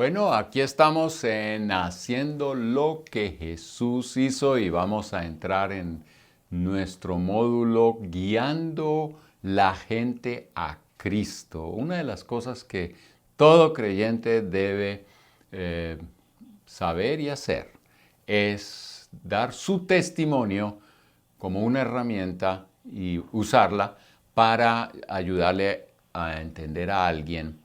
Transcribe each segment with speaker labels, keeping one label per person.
Speaker 1: Bueno, aquí estamos en Haciendo lo que Jesús hizo y vamos a entrar en nuestro módulo Guiando la gente a Cristo. Una de las cosas que todo creyente debe saber y hacer es dar su testimonio como una herramienta y usarla para ayudarle a entender a alguien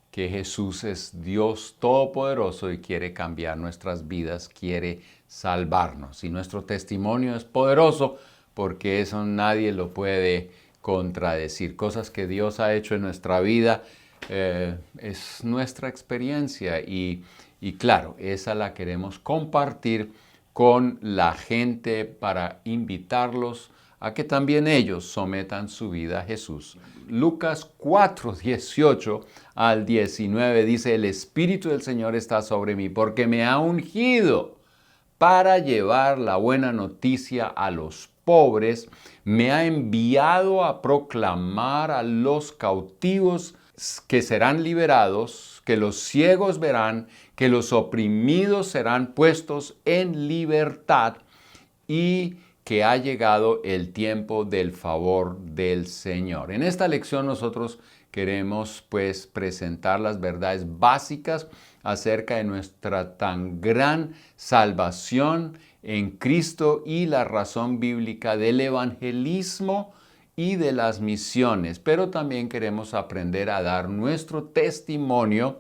Speaker 1: que Jesús es Dios Todopoderoso y quiere cambiar nuestras vidas, quiere salvarnos. Y nuestro testimonio es poderoso porque eso nadie lo puede contradecir. Cosas que Dios ha hecho en nuestra vida es nuestra experiencia y claro, esa la queremos compartir con la gente para invitarlos a que también ellos sometan su vida a Jesús. Lucas 4, 18 al 19 dice, el Espíritu del Señor está sobre mí porque me ha ungido para llevar la buena noticia a los pobres, me ha enviado a proclamar a los cautivos que serán liberados, que los ciegos verán, que los oprimidos serán puestos en libertad y que ha llegado el tiempo del favor del Señor. En esta lección nosotros queremos pues presentar las verdades básicas acerca de nuestra tan gran salvación en Cristo y la razón bíblica del evangelismo y de las misiones, pero también queremos aprender a dar nuestro testimonio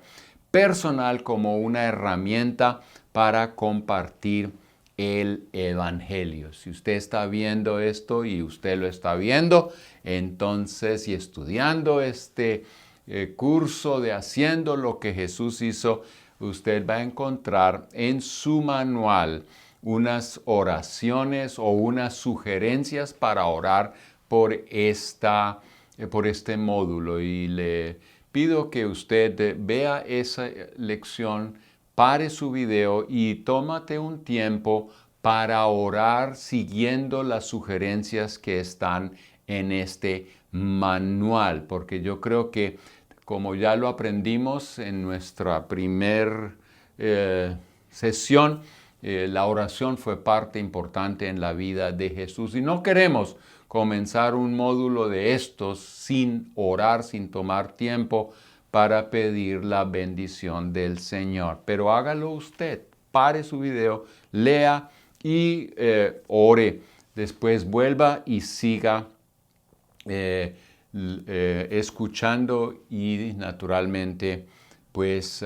Speaker 1: personal como una herramienta para compartir el evangelio. Si usted está viendo esto y usted lo está viendo, entonces y estudiando este curso de Haciendo lo que Jesús hizo, usted va a encontrar en su manual unas oraciones o unas sugerencias para orar por este módulo y le pido que usted vea esa lección, pare su video y tómate un tiempo para orar siguiendo las sugerencias que están en este manual, porque yo creo que como ya lo aprendimos en nuestra primer sesión, la oración fue parte importante en la vida de Jesús y no queremos comenzar un módulo de estos sin orar, sin tomar tiempo para pedir la bendición del Señor. Pero hágalo usted, pare su video, lea y ore. Después vuelva y siga escuchando y naturalmente pues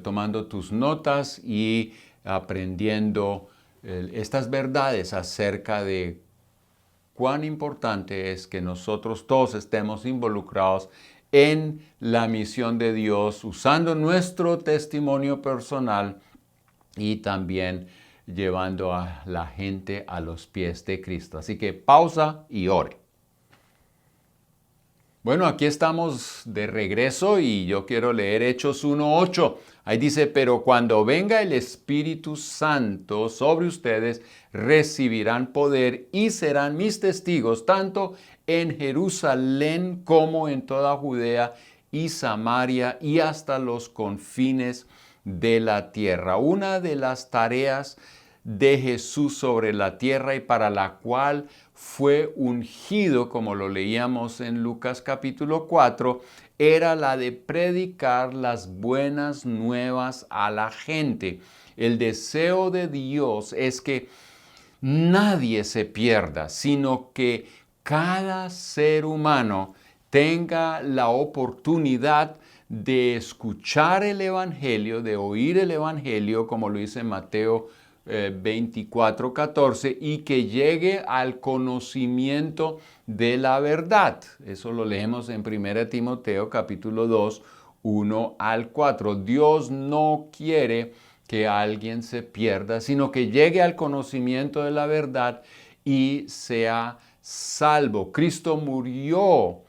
Speaker 1: tomando tus notas y aprendiendo estas verdades acerca de cuán importante es que nosotros todos estemos involucrados en la misión de Dios, usando nuestro testimonio personal y también llevando a la gente a los pies de Cristo. Así que pausa y ore. Bueno, aquí estamos de regreso y yo quiero leer Hechos 1:8. Ahí dice, pero cuando venga el Espíritu Santo sobre ustedes, recibirán poder y serán mis testigos, tanto en Jerusalén como en toda Judea y Samaria y hasta los confines de la tierra. Una de las tareas de Jesús sobre la tierra y para la cual fue ungido, como lo leíamos en Lucas capítulo 4, era la de predicar las buenas nuevas a la gente. El deseo de Dios es que nadie se pierda, sino que cada ser humano tenga la oportunidad de escuchar el Evangelio, de oír el Evangelio, como lo dice Mateo 24:14, y que llegue al conocimiento de la verdad. Eso lo leemos en 1 Timoteo capítulo 2, 1 al 4. Dios no quiere que alguien se pierda, sino que llegue al conocimiento de la verdad y sea salvo. Cristo murió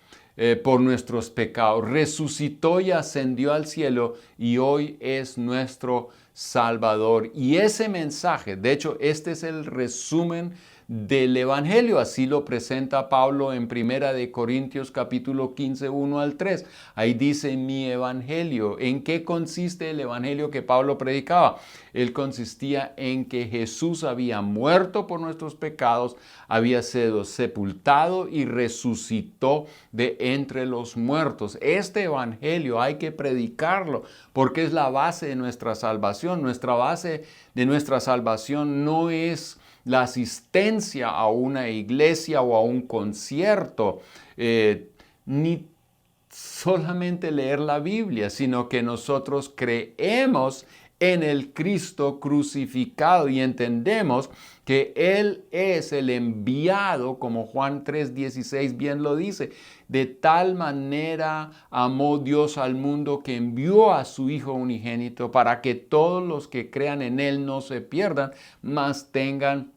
Speaker 1: por nuestros pecados, resucitó y ascendió al cielo y hoy es nuestro Salvador. Y ese mensaje, de hecho, este es el resumen del Evangelio. Así lo presenta Pablo en 1 Corintios capítulo 15, 1 al 3. Ahí dice mi Evangelio. ¿En qué consiste el Evangelio que Pablo predicaba? Él consistía en que Jesús había muerto por nuestros pecados, había sido sepultado y resucitó de entre los muertos. Este Evangelio hay que predicarlo porque es la base de nuestra salvación. Nuestra base de nuestra salvación no es la asistencia a una iglesia o a un concierto, ni solamente leer la Biblia, sino que nosotros creemos en el Cristo crucificado y entendemos que Él es el enviado, como Juan 3:16 bien lo dice. De tal manera amó Dios al mundo que envió a su Hijo unigénito para que todos los que crean en Él no se pierdan, mas tengan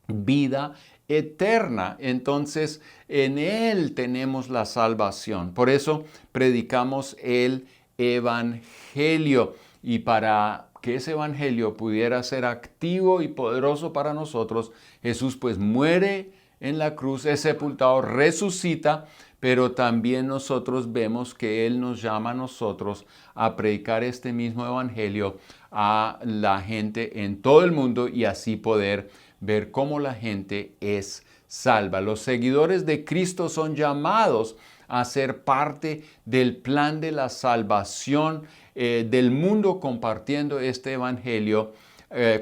Speaker 1: vida eterna. Entonces, en Él tenemos la salvación. Por eso predicamos el Evangelio. Y para que ese Evangelio pudiera ser activo y poderoso para nosotros, Jesús pues muere en la cruz, es sepultado, resucita, pero también nosotros vemos que Él nos llama a nosotros a predicar este mismo Evangelio a la gente en todo el mundo y así poder ver cómo la gente es salva. Los seguidores de Cristo son llamados a ser parte del plan de la salvación del mundo, compartiendo este evangelio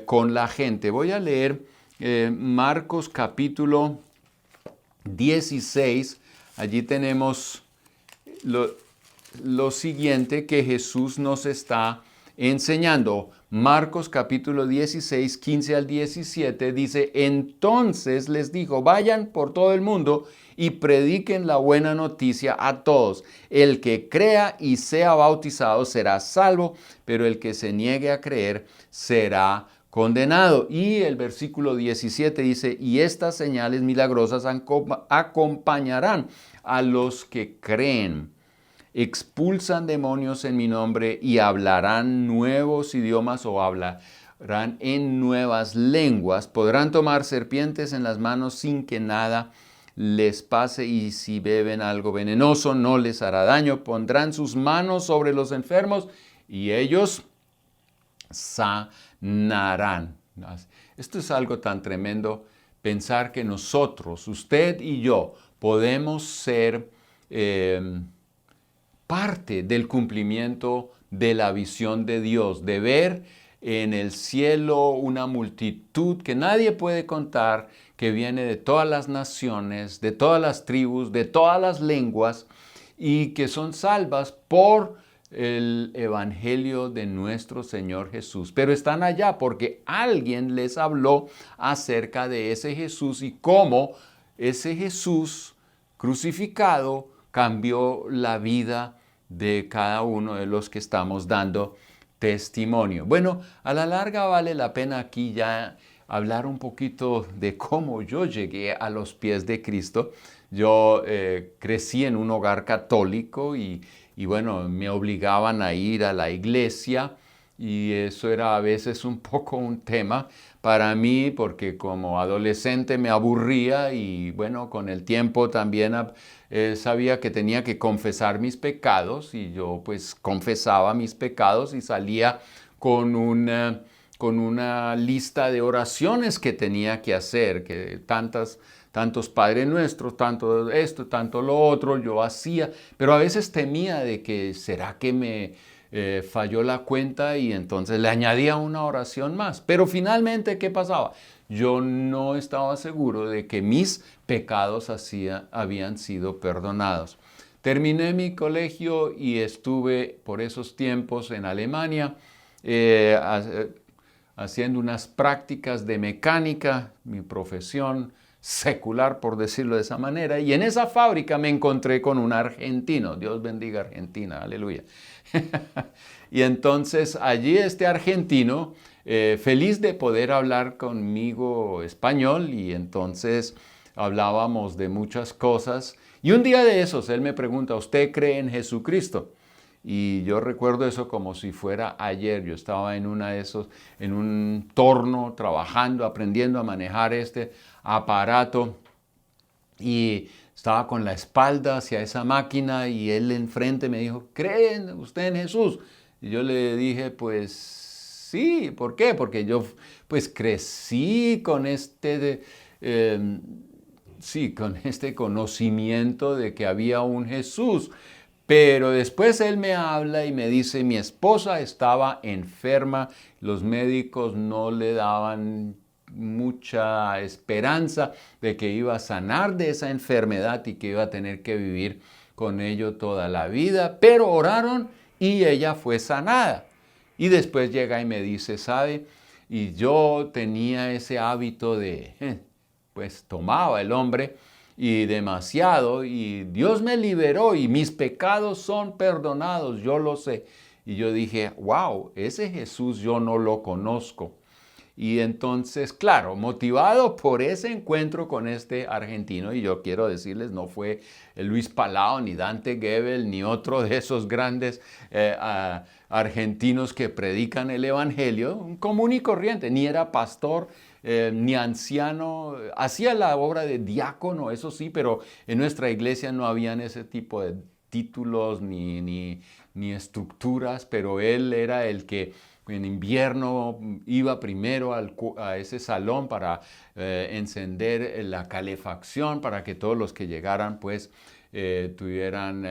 Speaker 1: con la gente. Voy a leer Marcos capítulo 16. Allí tenemos lo siguiente que Jesús nos está enseñando. Marcos capítulo 16, 15 al 17 dice, entonces les dijo, vayan por todo el mundo y prediquen la buena noticia a todos. El que crea y sea bautizado será salvo, pero el que se niegue a creer será condenado. Y el versículo 17 dice, y estas señales milagrosas acompañarán a los que creen. Expulsan demonios en mi nombre y hablarán nuevos idiomas o hablarán en nuevas lenguas. Podrán tomar serpientes en las manos sin que nada les pase y si beben algo venenoso no les hará daño. Pondrán sus manos sobre los enfermos y ellos sanarán. Esto es algo tan tremendo, pensar que nosotros, usted y yo, podemos ser parte del cumplimiento de la visión de Dios, de ver en el cielo una multitud que nadie puede contar, que viene de todas las naciones, de todas las tribus, de todas las lenguas, y que son salvas por el evangelio de nuestro Señor Jesús. Pero están allá porque alguien les habló acerca de ese Jesús y cómo ese Jesús crucificado cambió la vida de cada uno de los que estamos dando testimonio. Bueno, a la larga vale la pena aquí ya hablar un poquito de cómo yo llegué a los pies de Cristo. Yo crecí en un hogar católico y bueno, me obligaban a ir a la iglesia y eso era a veces un poco un tema para mí porque como adolescente me aburría y bueno, con el tiempo también sabía que tenía que confesar mis pecados y yo pues confesaba mis pecados y salía con una lista de oraciones que tenía que hacer, que tantos Padre Nuestros, tanto esto, tanto lo otro, yo hacía, pero a veces temía de que será que me falló la cuenta y entonces le añadía una oración más. Pero finalmente, ¿qué pasaba? Yo no estaba seguro de que mis pecados habían sido perdonados. Terminé mi colegio y estuve por esos tiempos en Alemania haciendo unas prácticas de mecánica, mi profesión secular, por decirlo de esa manera, y en esa fábrica me encontré con un argentino. Dios bendiga Argentina, aleluya. Y entonces allí este argentino, feliz de poder hablar conmigo español, y entonces hablábamos de muchas cosas. Y un día de esos él me pregunta, ¿usted cree en Jesucristo? Y yo recuerdo eso como si fuera ayer. Yo estaba en en un torno, trabajando, aprendiendo a manejar este aparato y estaba con la espalda hacia esa máquina y él enfrente me dijo, ¿cree usted en Jesús? Y yo le dije, pues sí, ¿por qué? Porque yo pues crecí con sí, con este conocimiento de que había un Jesús. Pero después él me habla y me dice, mi esposa estaba enferma, los médicos no le daban mucha esperanza de que iba a sanar de esa enfermedad y que iba a tener que vivir con ello toda la vida, pero oraron y ella fue sanada. Y después llega y me dice, ¿sabe? Y yo tenía ese hábito pues tomaba el hombre y demasiado y Dios me liberó y mis pecados son perdonados, yo lo sé. Y yo dije, wow, ese Jesús yo no lo conozco. Y entonces, claro, motivado por ese encuentro con este argentino, y yo quiero decirles, no fue Luis Palau, ni Dante Gebel, ni otro de esos grandes argentinos que predican el Evangelio, un común y corriente, ni era pastor, ni anciano, hacía la obra de diácono, eso sí, pero en nuestra iglesia no habían ese tipo de títulos ni estructuras, pero él era el que en invierno iba primero a ese salón para encender la calefacción para que todos los que llegaran pues tuvieran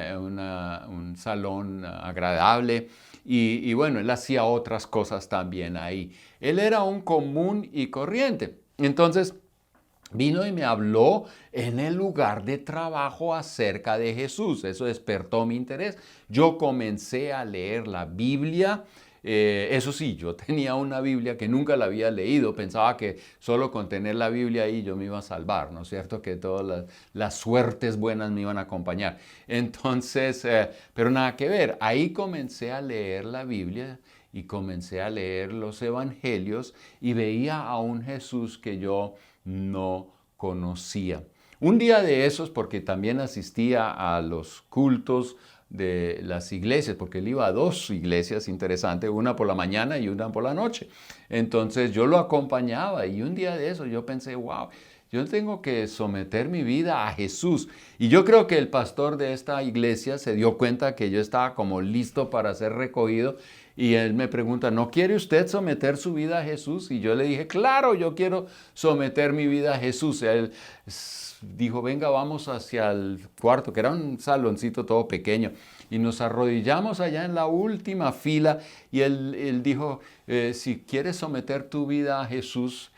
Speaker 1: un salón agradable y bueno, él hacía otras cosas también ahí. Él era un común y corriente. Entonces vino y me habló en el lugar de trabajo acerca de Jesús. Eso despertó mi interés. Yo comencé a leer la Biblia. Eso sí, yo tenía una Biblia que nunca la había leído. Pensaba que solo con tener la Biblia ahí yo me iba a salvar, ¿no es cierto? Que todas las suertes buenas me iban a acompañar. Entonces, pero nada que ver. Ahí comencé a leer la Biblia y comencé a leer los evangelios y veía a un Jesús que yo no conocía. Un día de esos, porque también asistía a los cultos de las iglesias, porque él iba a dos iglesias interesantes, una por la mañana y una por la noche. Entonces yo lo acompañaba y un día de eso yo pensé, wow, yo tengo que someter mi vida a Jesús. Y yo creo que el pastor de esta iglesia se dio cuenta que yo estaba como listo para ser recogido y él me pregunta, ¿no quiere usted someter su vida a Jesús? Y yo le dije, claro, yo quiero someter mi vida a Jesús. Él dijo, venga, vamos hacia el cuarto, que era un saloncito todo pequeño, y nos arrodillamos allá en la última fila y él dijo, si quieres someter tu vida a Jesús,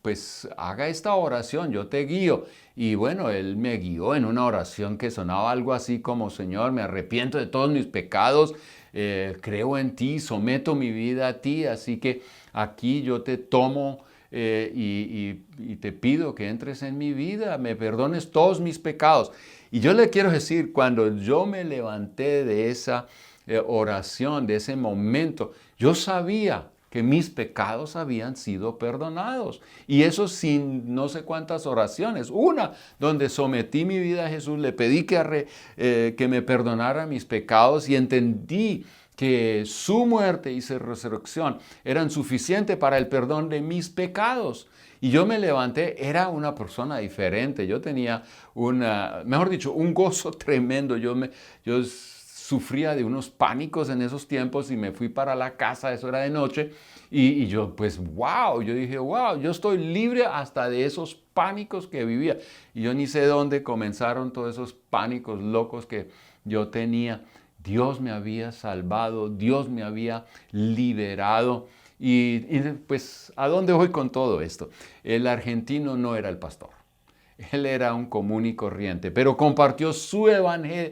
Speaker 1: pues haga esta oración, yo te guío. Y bueno, él me guió en una oración que sonaba algo así como, Señor, me arrepiento de todos mis pecados, creo en ti, someto mi vida a ti, así que aquí yo te tomo y te pido que entres en mi vida, me perdones todos mis pecados. Y yo le quiero decir, cuando yo me levanté de esa oración, de ese momento, yo sabía que mis pecados habían sido perdonados. Y eso sin no sé cuántas oraciones. Una donde sometí mi vida a Jesús, le pedí que me perdonara mis pecados y entendí que su muerte y su resurrección eran suficientes para el perdón de mis pecados. Y yo me levanté, era una persona diferente. Yo tenía mejor dicho, un gozo tremendo. Yo sufría de unos pánicos en esos tiempos y me fui para la casa, eso era de noche, y yo pues wow, yo dije wow, yo estoy libre hasta de esos pánicos que vivía. Y yo ni sé dónde comenzaron todos esos pánicos locos que yo tenía. Dios me había salvado, Dios me había liberado. Y pues, ¿a dónde voy con todo esto? El argentino no era el pastor. Él era un común y corriente, pero compartió su evangelio,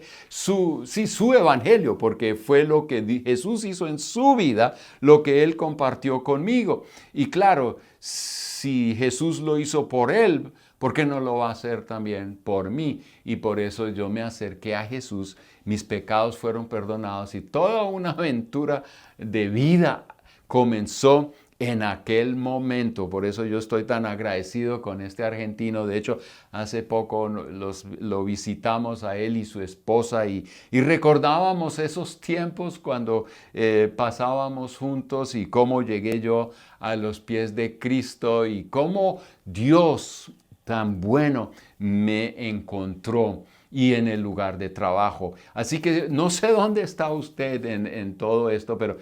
Speaker 1: porque fue lo que Jesús hizo en su vida, lo que él compartió conmigo. Y claro, si Jesús lo hizo por él, ¿por qué no lo va a hacer también por mí? Y por eso yo me acerqué a Jesús, mis pecados fueron perdonados y toda una aventura de vida comenzó en aquel momento. Por eso yo estoy tan agradecido con este argentino. De hecho, hace poco lo visitamos a él y su esposa y recordábamos esos tiempos cuando pasábamos juntos y cómo llegué yo a los pies de Cristo y cómo Dios tan bueno me encontró y en el lugar de trabajo. Así que no sé dónde está usted en todo esto, pero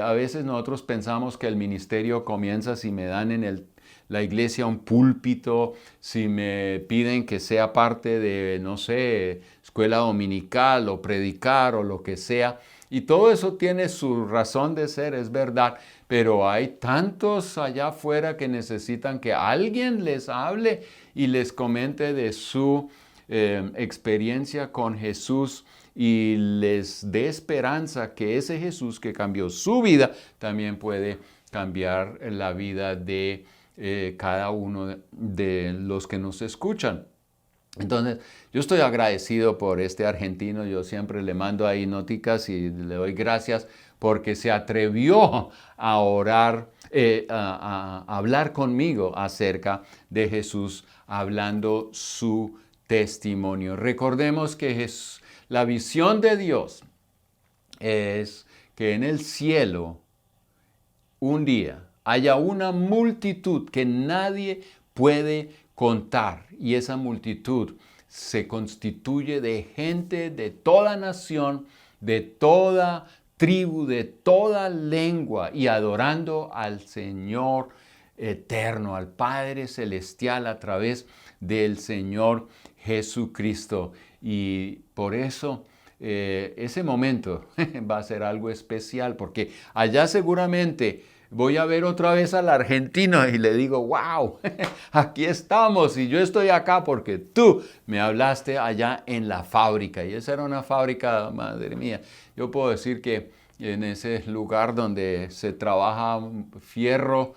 Speaker 1: a veces nosotros pensamos que el ministerio comienza si me dan en la iglesia un púlpito, si me piden que sea parte de, no sé, escuela dominical o predicar o lo que sea. Y todo eso tiene su razón de ser, es verdad, pero hay tantos allá afuera que necesitan que alguien les hable y les comente de su experiencia con Jesús y les dé esperanza que ese Jesús que cambió su vida también puede cambiar la vida de cada uno de los que nos escuchan. Entonces, yo estoy agradecido por este argentino, yo siempre le mando ahí noticas y le doy gracias porque se atrevió a orar, a hablar conmigo acerca de Jesús, hablando su testimonio. Recordemos que la visión de Dios es que en el cielo un día haya una multitud que nadie puede contar y esa multitud se constituye de gente de toda nación, de toda tribu, de toda lengua y adorando al Señor eterno, al Padre celestial a través del Señor Jesucristo. Y por eso ese momento va a ser algo especial porque allá seguramente voy a ver otra vez al argentino y le digo, wow, aquí estamos y yo estoy acá porque tú me hablaste allá en la fábrica. Y esa era una fábrica, madre mía. Yo puedo decir que en ese lugar donde se trabaja fierro,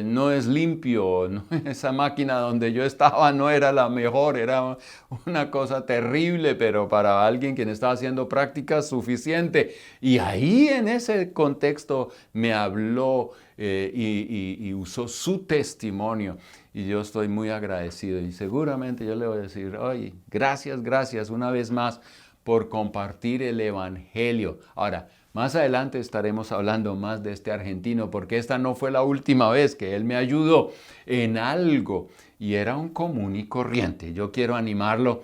Speaker 1: no es limpio, ¿no? Esa máquina donde yo estaba no era la mejor, era una cosa terrible, pero para alguien que estaba haciendo prácticas suficiente. Y ahí en ese contexto me habló y usó su testimonio. Y yo estoy muy agradecido y seguramente yo le voy a decir, oye, gracias una vez más por compartir el Evangelio. Ahora, más adelante estaremos hablando más de este argentino porque esta no fue la última vez que él me ayudó en algo y era un común y corriente. Yo quiero animarlo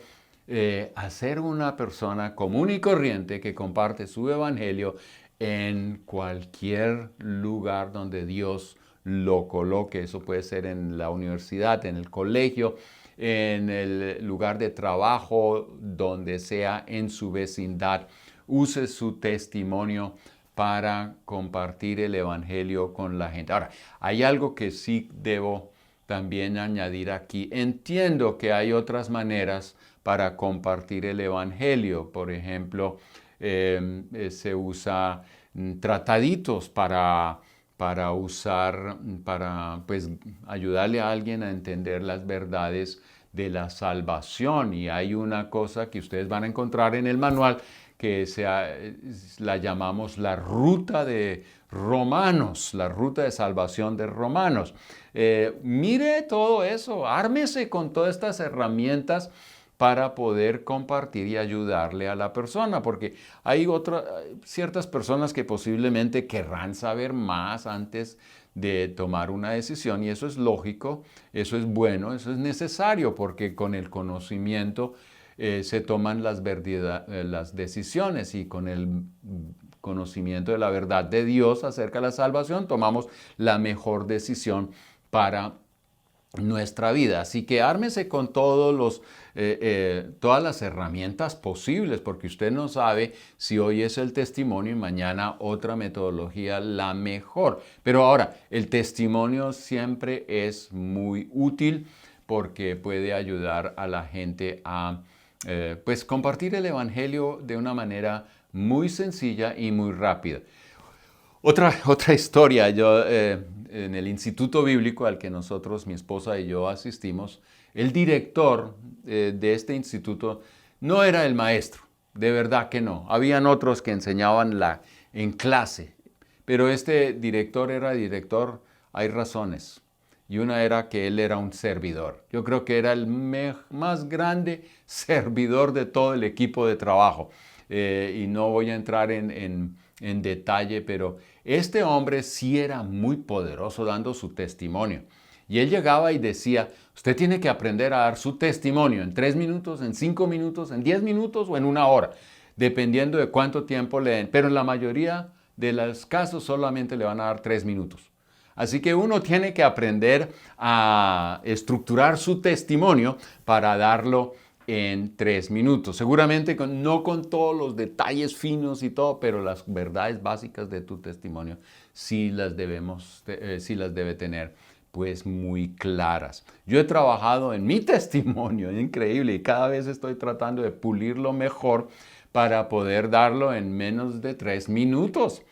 Speaker 1: a ser una persona común y corriente que comparte su evangelio en cualquier lugar donde Dios lo coloque. Eso puede ser en la universidad, en el colegio, en el lugar de trabajo, donde sea, en su vecindad. Use su testimonio para compartir el evangelio con la gente. Ahora, hay algo que sí debo también añadir aquí. Entiendo que hay otras maneras para compartir el evangelio. Por ejemplo, se usa trataditos para usar, para pues ayudarle a alguien a entender las verdades de la salvación. Y hay una cosa que ustedes van a encontrar en el manual que la llamamos la ruta de Romanos, la ruta de salvación de Romanos. Mire todo eso, ármese con todas estas herramientas para poder compartir y ayudarle a la persona, porque hay ciertas personas que posiblemente querrán saber más antes de tomar una decisión y eso es lógico, eso es bueno, eso es necesario, porque con el conocimiento se toman las decisiones y con el conocimiento de la verdad de Dios acerca de la salvación tomamos la mejor decisión para nuestra vida. Así que ármese con todas las herramientas posibles, porque usted no sabe si hoy es el testimonio y mañana otra metodología la mejor. Pero ahora, el testimonio siempre es muy útil porque puede ayudar a la gente a pues compartir el evangelio de una manera muy sencilla y muy rápida. Otra historia, yo en el instituto bíblico al que nosotros, mi esposa y yo asistimos, el director de este instituto no era el maestro, de verdad que no. Habían otros que enseñaban en clase, pero este director era director hay razones. Y una era que él era un servidor. Yo creo que era el más grande servidor de todo el equipo de trabajo. Y no voy a entrar en detalle, pero este hombre sí era muy poderoso dando su testimonio. Y él llegaba y decía, usted tiene que aprender a dar su testimonio en 3 minutos, en 5 minutos, en 10 minutos o en 1 hora, dependiendo de cuánto tiempo le den. Pero en la mayoría de los casos solamente le van a dar 3 minutos. Así que uno tiene que aprender a estructurar su testimonio para darlo en 3 minutos. Seguramente no con todos los detalles finos y todo, pero las verdades básicas de tu testimonio sí las debe tener pues muy claras. Yo he trabajado en mi testimonio, es increíble, y cada vez estoy tratando de pulirlo mejor para poder darlo en menos de 3 minutos.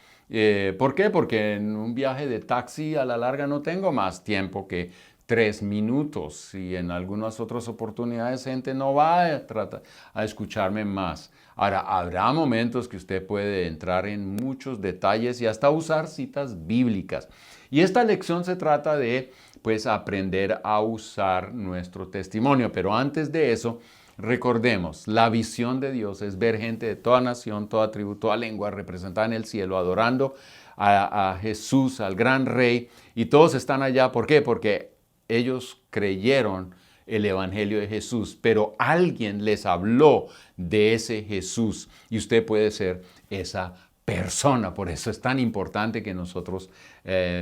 Speaker 1: ¿Por qué? Porque en un viaje de taxi a la larga no tengo más tiempo que 3 minutos y en algunas otras oportunidades gente no va a escucharme más. Ahora, habrá momentos que usted puede entrar en muchos detalles y hasta usar citas bíblicas. Y esta lección se trata de, pues, aprender a usar nuestro testimonio. Pero antes de eso, recordemos, la visión de Dios es ver gente de toda nación, toda tribu, toda lengua representada en el cielo, adorando a Jesús, al gran Rey. Y todos están allá. ¿Por qué? Porque ellos creyeron el Evangelio de Jesús, pero alguien les habló de ese Jesús y usted puede ser esa persona. Por eso es tan importante que nosotros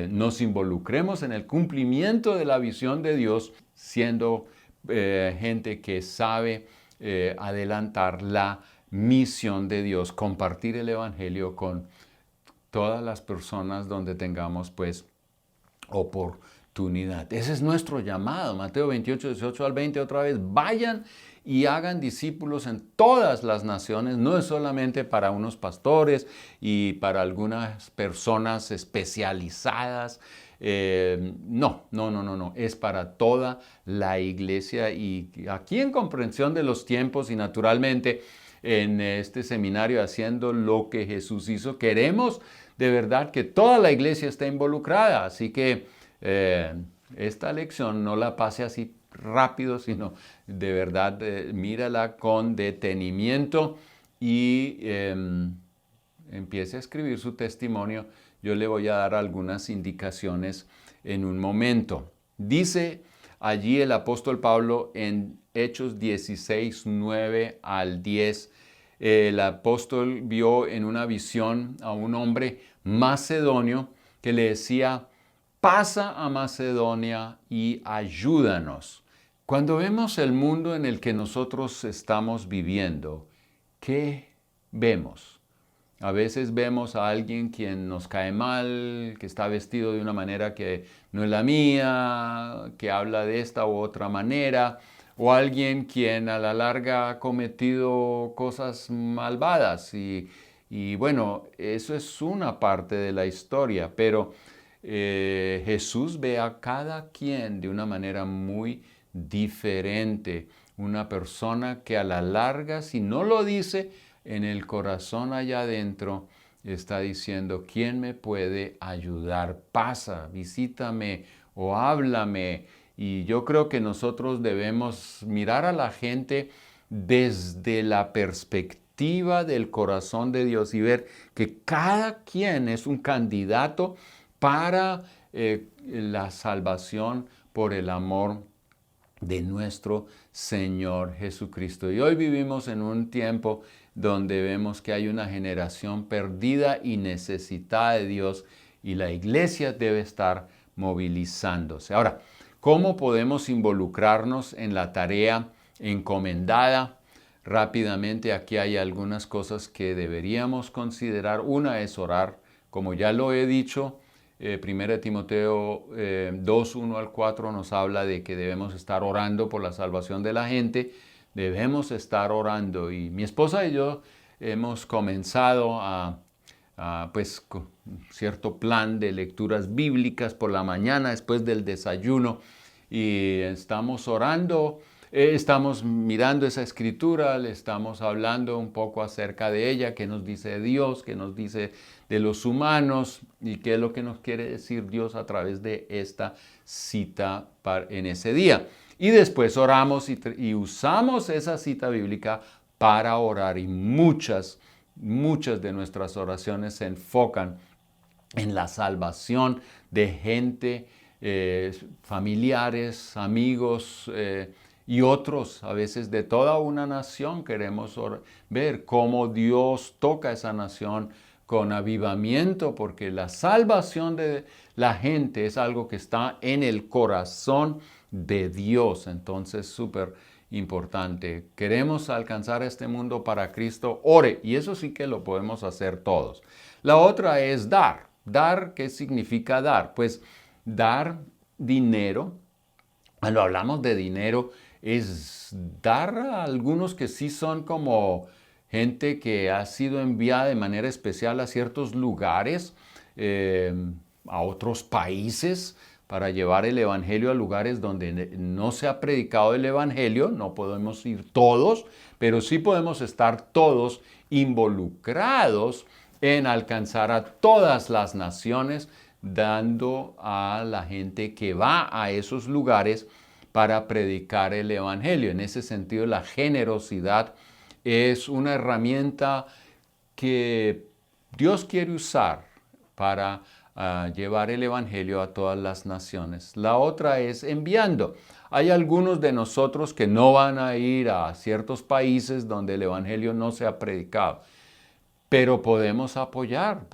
Speaker 1: nos involucremos en el cumplimiento de la visión de Dios, siendo gente que sabe adelantar la misión de Dios, compartir el Evangelio con todas las personas donde tengamos pues oportunidad. Ese es nuestro llamado. Mateo 28, 18 al 20, otra vez, vayan y hagan discípulos en todas las naciones. No es solamente para unos pastores y para algunas personas especializadas. No. Es para toda la iglesia y aquí en comprensión de los tiempos y naturalmente en este seminario haciendo lo que Jesús hizo, queremos de verdad que toda la iglesia esté involucrada. Así que esta lección no la pase así rápido, sino de verdad mírala con detenimiento y empiece a escribir su testimonio. Yo le voy a dar algunas indicaciones en un momento. Dice allí el apóstol Pablo en Hechos 16, 9 al 10, el apóstol vio en una visión a un hombre macedonio que le decía, pasa a Macedonia y ayúdanos. Cuando vemos el mundo en el que nosotros estamos viviendo, ¿qué vemos? A veces vemos a alguien quien nos cae mal, que está vestido de una manera que no es la mía, que habla de esta u otra manera, o alguien quien a la larga ha cometido cosas malvadas. Y bueno, eso es una parte de la historia, pero Jesús ve a cada quien de una manera muy diferente. Una persona que a la larga, si no lo dice, en el corazón allá adentro está diciendo, ¿quién me puede ayudar? Pasa, visítame o háblame. Y yo creo que nosotros debemos mirar a la gente desde la perspectiva del corazón de Dios y ver que cada quien es un candidato para la salvación por el amor de nuestro Señor Jesucristo. Y hoy vivimos en un tiempo donde vemos que hay una generación perdida y necesitada de Dios y la iglesia debe estar movilizándose. Ahora, ¿cómo podemos involucrarnos en la tarea encomendada? Rápidamente, aquí hay algunas cosas que deberíamos considerar. Una es orar, como ya lo he dicho. 1 Timoteo 2, 1 al 4 nos habla de que debemos estar orando por la salvación de la gente. Debemos estar orando y mi esposa y yo hemos comenzado pues con cierto plan de lecturas bíblicas por la mañana después del desayuno y estamos orando, estamos mirando esa escritura, le estamos hablando un poco acerca de ella, qué nos dice Dios, qué nos dice de los humanos y qué es lo que nos quiere decir Dios a través de esta cita en ese día. Y después oramos y usamos esa cita bíblica para orar, y muchas de nuestras oraciones se enfocan en la salvación de gente, familiares, amigos y otros, a veces de toda una nación. Queremos ver cómo Dios toca esa nación con avivamiento, porque la salvación de la gente es algo que está en el corazón de Dios. Entonces, súper importante. Queremos alcanzar este mundo para Cristo, ore, y eso sí que lo podemos hacer todos. La otra es dar. Dar, ¿qué significa dar? Pues dar dinero. Cuando hablamos de dinero, es dar a algunos que sí son como gente que ha sido enviada de manera especial a ciertos lugares, a otros países, para llevar el Evangelio a lugares donde no se ha predicado el Evangelio. No podemos ir todos, pero sí podemos estar todos involucrados en alcanzar a todas las naciones, dando a la gente que va a esos lugares para predicar el Evangelio. En ese sentido, la generosidad es una herramienta que Dios quiere usar para llevar el Evangelio a todas las naciones. La otra es enviando. Hay algunos de nosotros que no van a ir a ciertos países donde el Evangelio no se ha predicado, pero podemos apoyar,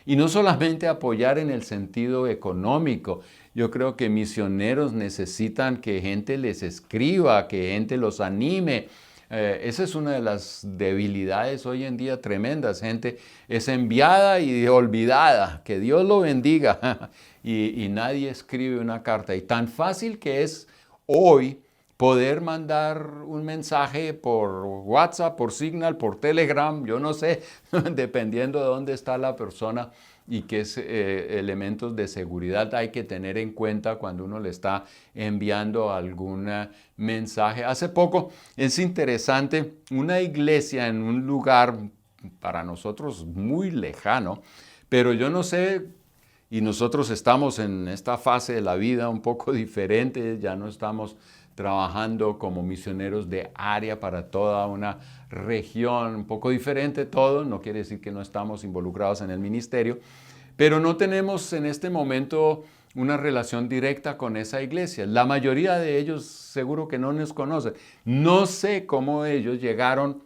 Speaker 1: y no solamente apoyar en el sentido económico. Yo creo que misioneros necesitan que gente les escriba, que gente los anime. Esa es una de las debilidades hoy en día tremendas. Gente es enviada y olvidada. Que Dios lo bendiga. y nadie escribe una carta. Y tan fácil que es hoy poder mandar un mensaje por WhatsApp, por Signal, por Telegram, yo no sé, dependiendo de dónde está la persona y qué elementos de seguridad hay que tener en cuenta cuando uno le está enviando algún mensaje. Hace poco, es interesante, una iglesia en un lugar para nosotros muy lejano, pero yo no sé, y nosotros estamos en esta fase de la vida un poco diferente, ya no estamos trabajando como misioneros de área para toda una región, un poco diferente todo. No quiere decir que no estamos involucrados en el ministerio, pero no tenemos en este momento una relación directa con esa iglesia. La mayoría de ellos seguro que no nos conocen. No sé cómo ellos llegaron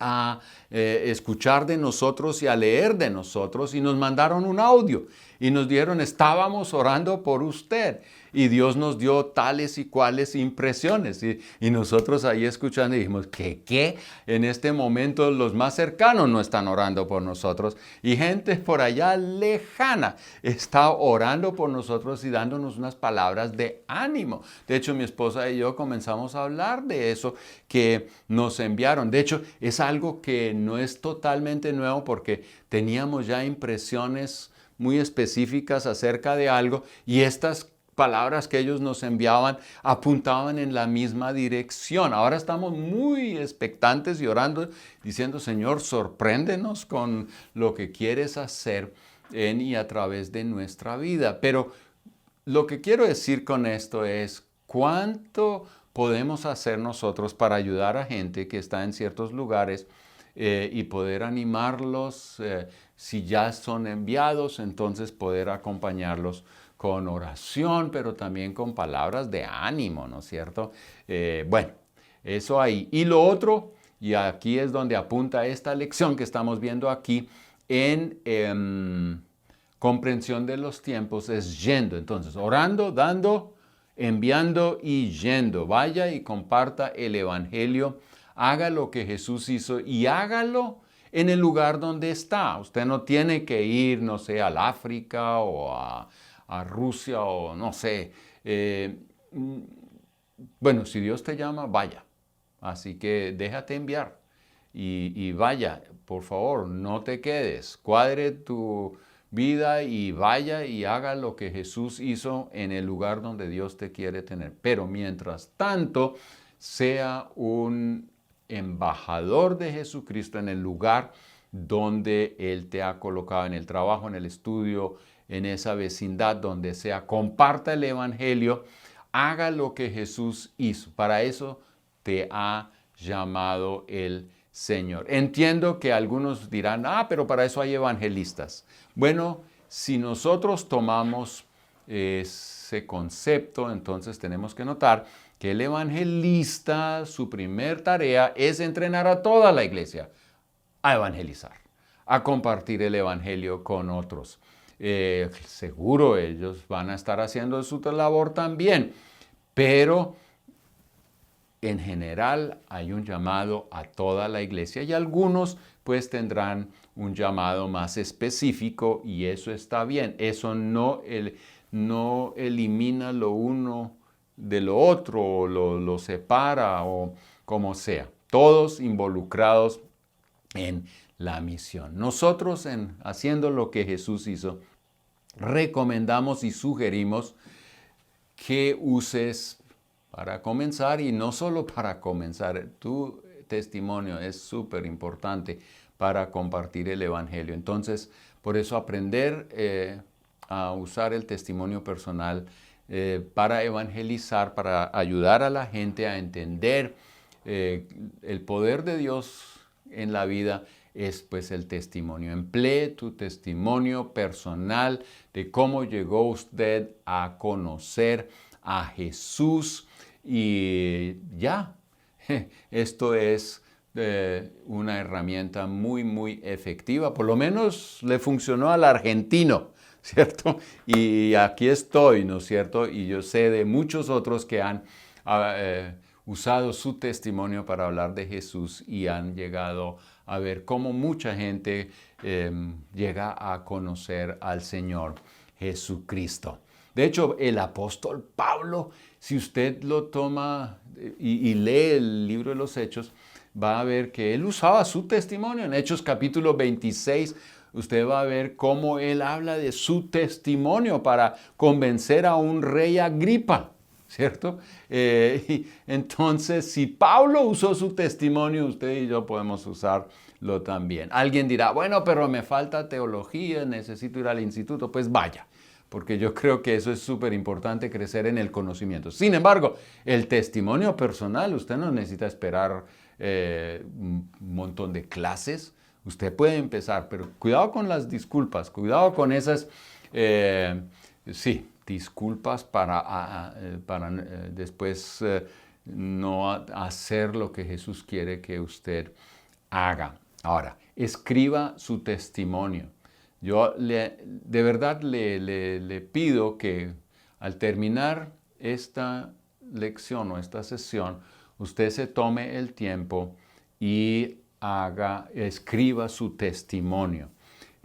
Speaker 1: a escuchar de nosotros y a leer de nosotros, y nos mandaron un audio y nos dijeron: estábamos orando por usted y Dios nos dio tales y cuales impresiones. Y nosotros ahí escuchando y dijimos: ¿qué? En este momento los más cercanos no están orando por nosotros, y gente por allá lejana está orando por nosotros y dándonos unas palabras de ánimo. De hecho, mi esposa y yo comenzamos a hablar de eso que nos enviaron. De hecho, es algo que no es totalmente nuevo, porque teníamos ya impresiones muy específicas acerca de algo, y estas palabras que ellos nos enviaban apuntaban en la misma dirección. Ahora estamos muy expectantes y orando, diciendo: Señor, sorpréndenos con lo que quieres hacer en y a través de nuestra vida. Pero lo que quiero decir con esto es: ¿cuánto podemos hacer nosotros para ayudar a gente que está en ciertos lugares y poder animarlos? Si ya son enviados, entonces poder acompañarlos con oración, pero también con palabras de ánimo, ¿no es cierto? Bueno, eso ahí. Y lo otro, y aquí es donde apunta esta lección que estamos viendo aquí en comprensión de los tiempos, es yendo. Entonces, orando, dando, enviando y yendo. Vaya y comparta el Evangelio, haga lo que Jesús hizo y hágalo en el lugar donde está. Usted no tiene que ir, no sé, al África o a Rusia o no sé. Bueno, si Dios te llama, vaya. Así que déjate enviar y vaya, por favor, no te quedes. Cuadre tu vida y vaya y haga lo que Jesús hizo en el lugar donde Dios te quiere tener. Pero mientras tanto, sea un embajador de Jesucristo en el lugar donde Él te ha colocado, en el trabajo, en el estudio, en esa vecindad, donde sea. Comparta el Evangelio, haga lo que Jesús hizo. Para eso te ha llamado el Señor. Entiendo que algunos dirán, pero para eso hay evangelistas. Bueno, si nosotros tomamos ese concepto, entonces tenemos que notar que el evangelista, su primer tarea es entrenar a toda la iglesia a evangelizar, a compartir el evangelio con otros. Seguro ellos van a estar haciendo su labor también, pero en general hay un llamado a toda la iglesia y algunos pues tendrán un llamado más específico y eso está bien. Eso no elimina lo uno de lo otro o lo separa o como sea. Todos involucrados en la misión. Nosotros haciendo lo que Jesús hizo, recomendamos y sugerimos que uses para comenzar, y no solo para comenzar, tu testimonio es súper importante para compartir el Evangelio. Entonces, por eso aprender a usar el testimonio personal para evangelizar, para ayudar a la gente a entender el poder de Dios en la vida, es pues el testimonio. Emplee tu testimonio personal de cómo llegó usted a conocer a Jesús y ya, esto es una herramienta muy, muy efectiva. Por lo menos le funcionó al argentino, ¿cierto? Y aquí estoy, ¿no es cierto? Y yo sé de muchos otros que han usado su testimonio para hablar de Jesús y han llegado a ver cómo mucha gente llega a conocer al Señor Jesucristo. De hecho, el apóstol Pablo, si usted lo toma y lee el libro de los Hechos, va a ver que él usaba su testimonio. En Hechos capítulo 26, usted va a ver cómo él habla de su testimonio para convencer a un rey Agripa, ¿cierto? Entonces, si Pablo usó su testimonio, usted y yo podemos usarlo también. Alguien dirá, bueno, pero me falta teología, necesito ir al instituto. Pues vaya, porque yo creo que eso es súper importante, crecer en el conocimiento. Sin embargo, el testimonio personal, usted no necesita esperar un montón de clases. Usted puede empezar, pero cuidado con las disculpas, cuidado con esas, disculpas para después no hacer lo que Jesús quiere que usted haga. Ahora, escriba su testimonio. Yo de verdad le pido que al terminar esta lección o esta sesión, usted se tome el tiempo y escriba su testimonio.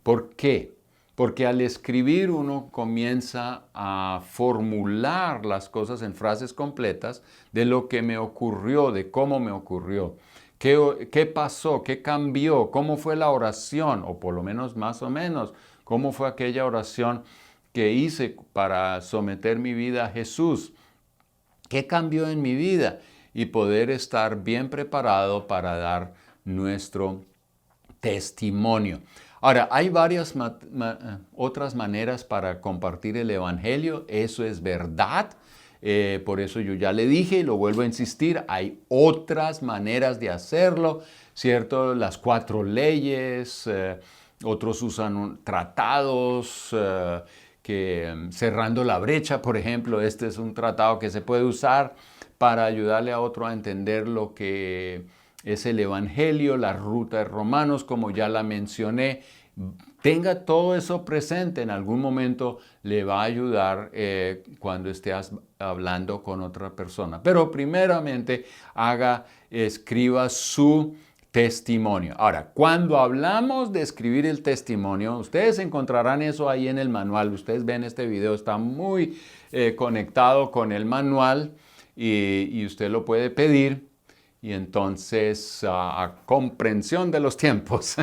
Speaker 1: ¿Por qué? Porque al escribir uno comienza a formular las cosas en frases completas de lo que me ocurrió, de cómo me ocurrió. ¿Qué pasó? ¿Qué cambió? ¿Cómo fue la oración? O por lo menos, más o menos, ¿cómo fue aquella oración que hice para someter mi vida a Jesús? ¿Qué cambió en mi vida? Y poder estar bien preparado para dar nuestro testimonio. Ahora, hay varias otras maneras para compartir el Evangelio. Eso es verdad. Por eso yo ya le dije y lo vuelvo a insistir, hay otras maneras de hacerlo, ¿cierto? Las 4 leyes, otros usan tratados, cerrando la brecha, por ejemplo, este es un tratado que se puede usar para ayudarle a otro a entender lo que es el Evangelio, la ruta de Romanos, como ya la mencioné. Tenga todo eso presente, en algún momento le va a ayudar cuando esté hablando con otra persona. Pero primeramente escriba su testimonio. Ahora, cuando hablamos de escribir el testimonio, ustedes encontrarán eso ahí en el manual. Ustedes ven este video, está muy conectado con el manual y usted lo puede pedir. Y entonces, a comprensión de los tiempos.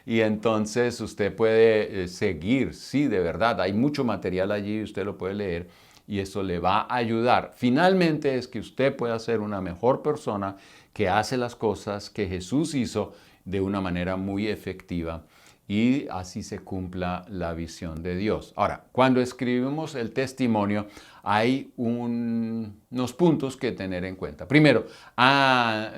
Speaker 1: Y entonces usted puede seguir, sí, de verdad, hay mucho material allí, usted lo puede leer y eso le va a ayudar. Finalmente es que usted pueda ser una mejor persona que hace las cosas que Jesús hizo, de una manera muy efectiva y así se cumpla la visión de Dios. Ahora, cuando escribimos el testimonio, hay unos puntos que tener en cuenta. Primero,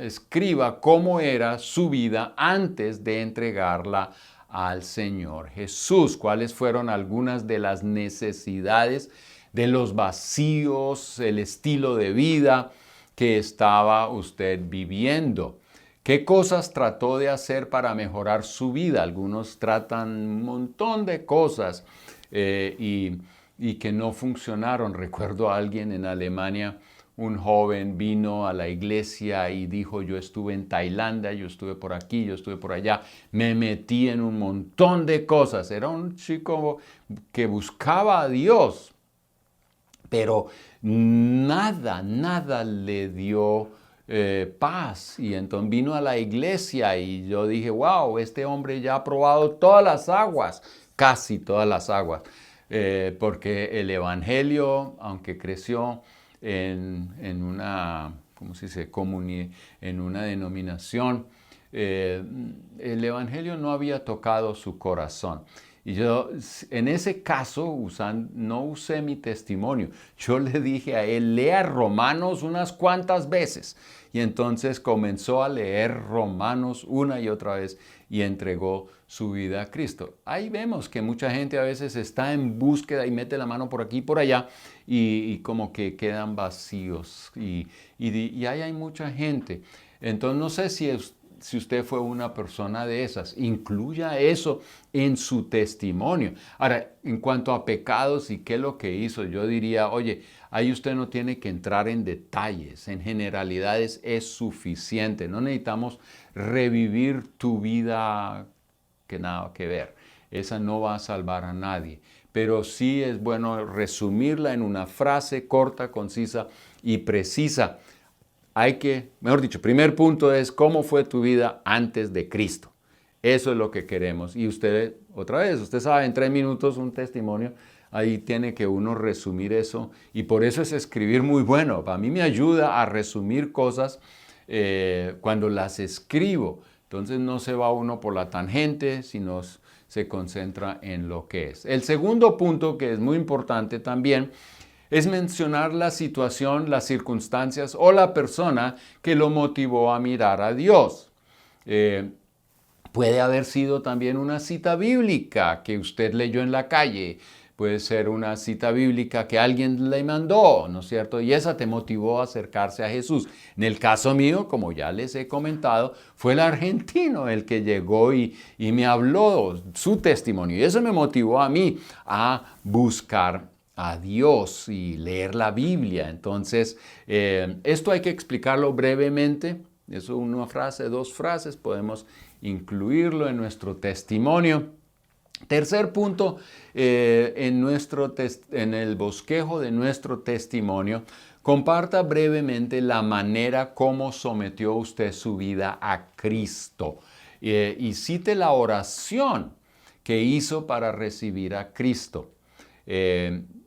Speaker 1: escriba cómo era su vida antes de entregarla al Señor Jesús. ¿Cuáles fueron algunas de las necesidades, de los vacíos, el estilo de vida que estaba usted viviendo? ¿Qué cosas trató de hacer para mejorar su vida? Algunos tratan un montón de cosas y que no funcionaron. Recuerdo a alguien en Alemania, un joven vino a la iglesia y dijo, yo estuve en Tailandia, yo estuve por aquí, yo estuve por allá, me metí en un montón de cosas. Era un chico que buscaba a Dios, pero nada le dio paz. Y entonces vino a la iglesia y yo dije, wow, este hombre ya ha probado todas las aguas, casi todas las aguas, porque el evangelio, aunque creció en una, ¿cómo se dice?, en una denominación, el evangelio no había tocado su corazón. Y yo, en ese caso, no usé mi testimonio. Yo le dije a él, lea Romanos unas cuantas veces. Y entonces comenzó a leer Romanos una y otra vez y entregó su vida a Cristo. Ahí vemos que mucha gente a veces está en búsqueda y mete la mano por aquí y por allá y como que quedan vacíos. Y ahí hay mucha gente. Entonces no sé si usted fue una persona de esas, incluya eso en su testimonio. Ahora, en cuanto a pecados y qué es lo que hizo, yo diría, oye, ahí usted no tiene que entrar en detalles, en generalidades es suficiente. No necesitamos revivir tu vida que nada que ver. Esa no va a salvar a nadie. Pero sí es bueno resumirla en una frase corta, concisa y precisa. Mejor dicho, primer punto es cómo fue tu vida antes de Cristo. Eso es lo que queremos. Y usted, otra vez, usted sabe, en 3 minutos un testimonio, ahí tiene que uno resumir eso. Y por eso es escribir muy bueno. A mí me ayuda a resumir cosas cuando las escribo. Entonces no se va uno por la tangente, sino se concentra en lo que es. El segundo punto, que es muy importante también, es mencionar la situación, las circunstancias o la persona que lo motivó a mirar a Dios. Puede haber sido también una cita bíblica que usted leyó en la calle. Puede ser una cita bíblica que alguien le mandó, ¿no es cierto? Y esa te motivó a acercarse a Jesús. En el caso mío, como ya les he comentado, fue el argentino el que llegó y me habló su testimonio. Y eso me motivó a mí a buscar a Dios y leer la Biblia. Entonces, esto hay que explicarlo brevemente. Eso es una frase, 2 frases, podemos incluirlo en nuestro testimonio. Tercer punto, en el bosquejo de nuestro testimonio, comparta brevemente la manera como sometió usted su vida a Cristo. Y cite la oración que hizo para recibir a Cristo.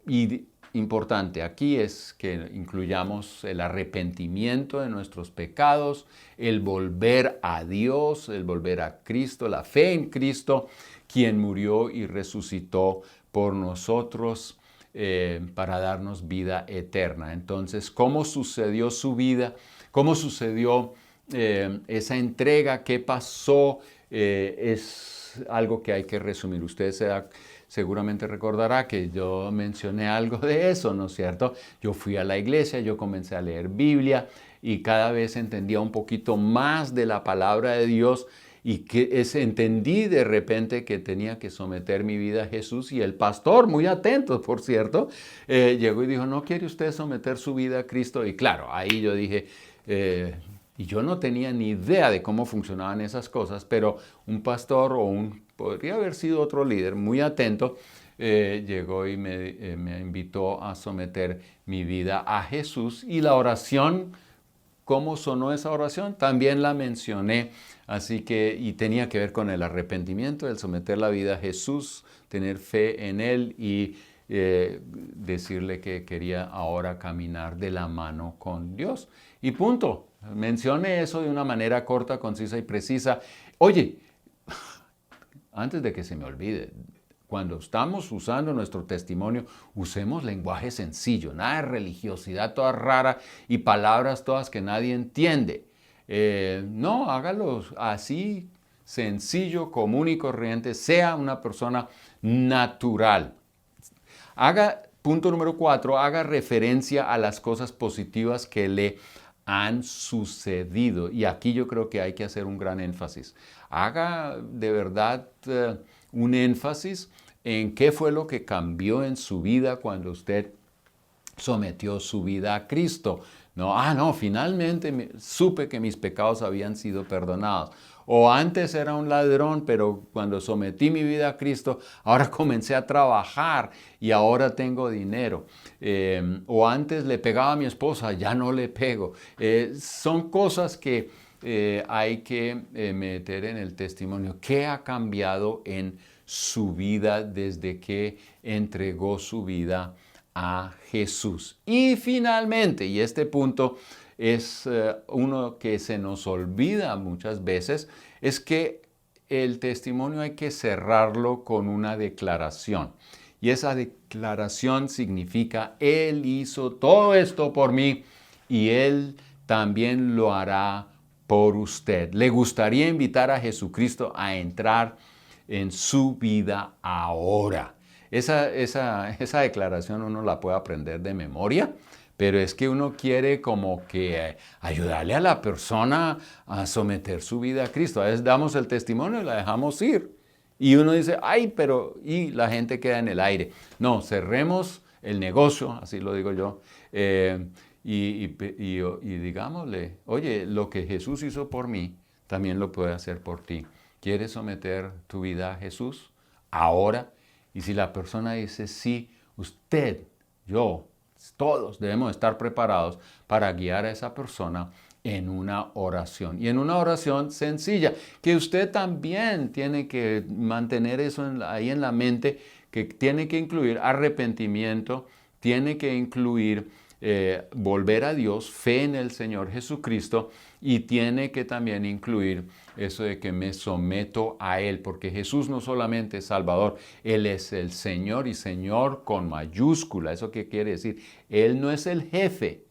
Speaker 1: Y importante aquí es que incluyamos el arrepentimiento de nuestros pecados, el volver a Dios, el volver a Cristo, la fe en Cristo, quien murió y resucitó por nosotros para darnos vida eterna. Entonces, ¿cómo sucedió su vida? ¿Cómo sucedió esa entrega? ¿Qué pasó? Es algo que hay que resumir. Usted seguramente recordará que yo mencioné algo de eso, ¿no es cierto? Yo fui a la iglesia, yo comencé a leer Biblia y cada vez entendía un poquito más de la palabra de Dios y entendí de repente que tenía que someter mi vida a Jesús y el pastor, muy atento por cierto, llegó y dijo, ¿no quiere usted someter su vida a Cristo? Y claro, ahí yo dije, y yo no tenía ni idea de cómo funcionaban esas cosas, pero un pastor podría haber sido otro líder muy atento, llegó y me invitó a someter mi vida a Jesús y la oración, ¿cómo sonó esa oración? También la mencioné, y tenía que ver con el arrepentimiento, el someter la vida a Jesús, tener fe en Él y decirle que quería ahora caminar de la mano con Dios. Y punto. Mencione eso de una manera corta, concisa y precisa. Oye, antes de que se me olvide, cuando estamos usando nuestro testimonio, usemos lenguaje sencillo, nada de religiosidad toda rara y palabras todas que nadie entiende. No, hágalo así, sencillo, común y corriente, sea una persona natural. Punto número 4, haga referencia a las cosas positivas que le han sucedido. Y aquí yo creo que hay que hacer un gran énfasis. Haga de verdad un énfasis en qué fue lo que cambió en su vida cuando usted sometió su vida a Cristo. No, finalmente supe que mis pecados habían sido perdonados. O antes era un ladrón, pero cuando sometí mi vida a Cristo, ahora comencé a trabajar y ahora tengo dinero. O antes le pegaba a mi esposa, ya no le pego. Son cosas que hay que meter en el testimonio. ¿Qué ha cambiado en su vida desde que entregó su vida a Jesús? Y finalmente, y este punto es uno que se nos olvida muchas veces, es que el testimonio hay que cerrarlo con una declaración. Y esa declaración significa, Él hizo todo esto por mí y Él también lo hará por usted. ¿Le gustaría invitar a Jesucristo a entrar en su vida ahora? Esa declaración uno la puede aprender de memoria, pero es que uno quiere como que ayudarle a la persona a someter su vida a Cristo. A veces damos el testimonio y la dejamos ir. Y uno dice, ay, pero, y la gente queda en el aire. No, cerremos el negocio, así lo digo yo, y digámosle, oye, lo que Jesús hizo por mí, también lo puede hacer por ti. ¿Quieres someter tu vida a Jesús ahora? Y si la persona dice, sí, usted, yo, todos debemos estar preparados para guiar a esa persona en una oración. Y en una oración sencilla, que usted también tiene que mantener eso ahí en la mente, que tiene que incluir arrepentimiento, tiene que incluir volver a Dios, fe en el Señor Jesucristo, y tiene que también incluir eso de que me someto a Él, porque Jesús no solamente es Salvador, Él es el Señor y Señor con mayúscula. ¿Eso qué quiere decir? Él no es el jefe.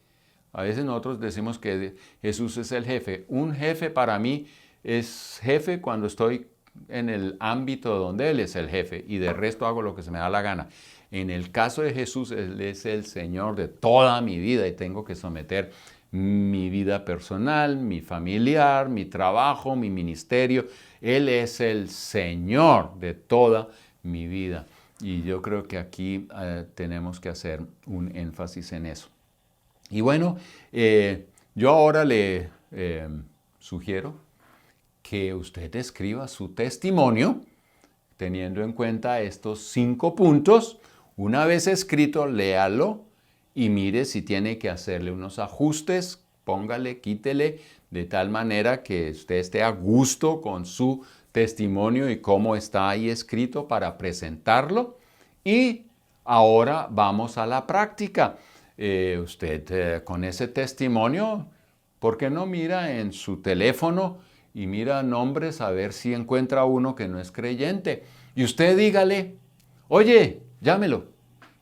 Speaker 1: A veces nosotros decimos que Jesús es el jefe. Un jefe para mí es jefe cuando estoy en el ámbito donde Él es el jefe y de resto hago lo que se me da la gana. En el caso de Jesús, Él es el Señor de toda mi vida y tengo que someter mi vida personal, mi familiar, mi trabajo, mi ministerio. Él es el Señor de toda mi vida. Y yo creo que aquí tenemos que hacer un énfasis en eso. Y bueno, yo ahora le sugiero que usted escriba su testimonio teniendo en cuenta estos 5 puntos. Una vez escrito, léalo y mire si tiene que hacerle unos ajustes, póngale, quítele, de tal manera que usted esté a gusto con su testimonio y cómo está ahí escrito para presentarlo. Y ahora vamos a la práctica. Usted con ese testimonio, ¿por qué no mira en su teléfono y mira nombres a ver si encuentra uno que no es creyente? Y usted dígale, oye, llámelo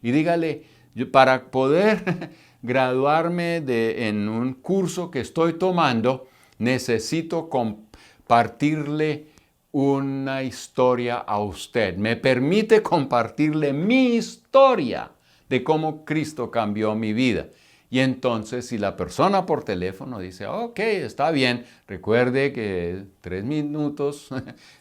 Speaker 1: y dígale, para poder graduarme en un curso que estoy tomando, necesito compartirle una historia a usted. ¿Me permite compartirle mi historia de cómo Cristo cambió mi vida? Y entonces si la persona por teléfono dice, ok, está bien, recuerde que 3 minutos,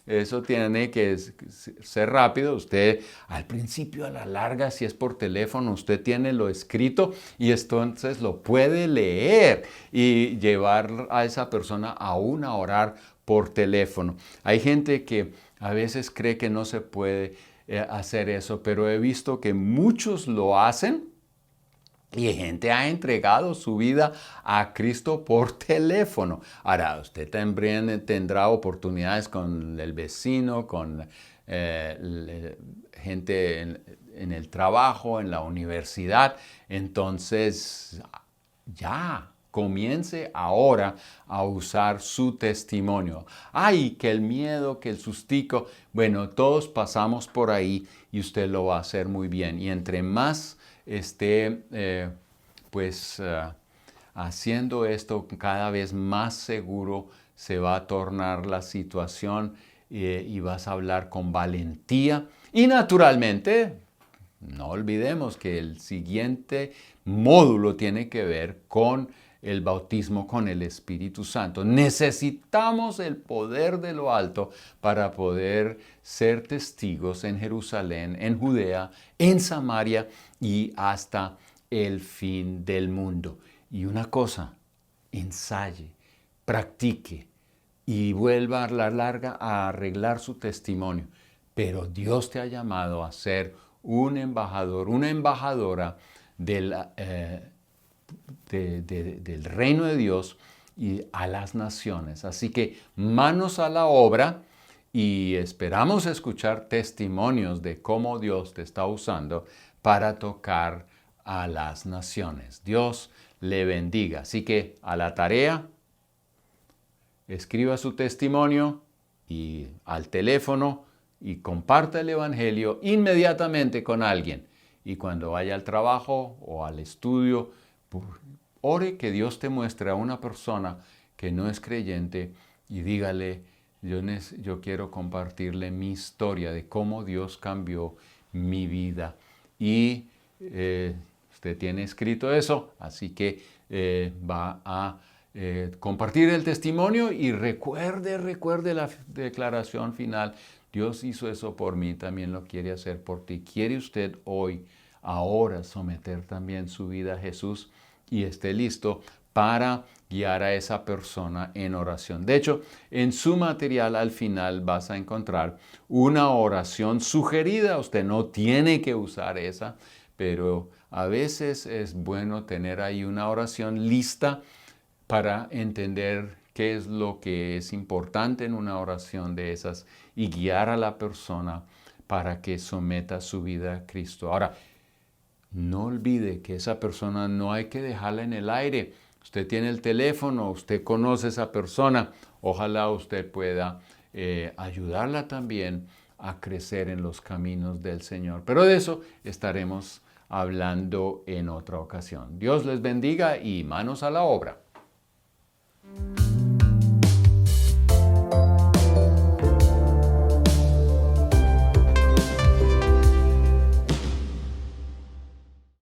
Speaker 1: eso tiene que ser rápido. Usted al principio, a la larga, si es por teléfono, usted tiene lo escrito y entonces lo puede leer y llevar a esa persona aún a orar por teléfono. Hay gente que a veces cree que no se puede hacer eso, pero he visto que muchos lo hacen. Y gente ha entregado su vida a Cristo por teléfono. Ahora, usted también tendrá oportunidades con el vecino, con gente en el trabajo, en la universidad. Entonces, ya, comience ahora a usar su testimonio. Ay, que el miedo, que el sustico. Bueno, todos pasamos por ahí y usted lo va a hacer muy bien. Y entre más esté, haciendo esto, cada vez más seguro se va a tornar la situación y vas a hablar con valentía. Y naturalmente, no olvidemos que el siguiente módulo tiene que ver con el bautismo con el Espíritu Santo. Necesitamos el poder de lo alto para poder ser testigos en Jerusalén, en Judea, en Samaria y hasta el fin del mundo. Y una cosa, ensaye, practique y vuelva a la larga a arreglar su testimonio. Pero Dios te ha llamado a ser un embajador, una embajadora del reino de Dios y a las naciones. Así que manos a la obra y esperamos escuchar testimonios de cómo Dios te está usando para tocar a las naciones. Dios le bendiga. Así que a la tarea, escriba su testimonio y al teléfono y comparta el Evangelio inmediatamente con alguien. Y cuando vaya al trabajo o al estudio, ore que Dios te muestre a una persona que no es creyente y dígale, yo quiero compartirle mi historia de cómo Dios cambió mi vida. Y usted tiene escrito eso, así que va a compartir el testimonio y recuerde la declaración final. Dios hizo eso por mí, también lo quiere hacer por ti. ¿Quiere usted hoy, ahora, someter también su vida a Jesús y esté listo para guiar a esa persona en oración? De hecho, en su material al final vas a encontrar una oración sugerida. Usted no tiene que usar esa, pero a veces es bueno tener ahí una oración lista para entender qué es lo que es importante en una oración de esas y guiar a la persona para que someta su vida a Cristo. Ahora, no olvide que esa persona no hay que dejarla en el aire. Usted tiene el teléfono, usted conoce a esa persona. Ojalá usted pueda ayudarla también a crecer en los caminos del Señor. Pero de eso estaremos hablando en otra ocasión. Dios les bendiga y manos a la obra.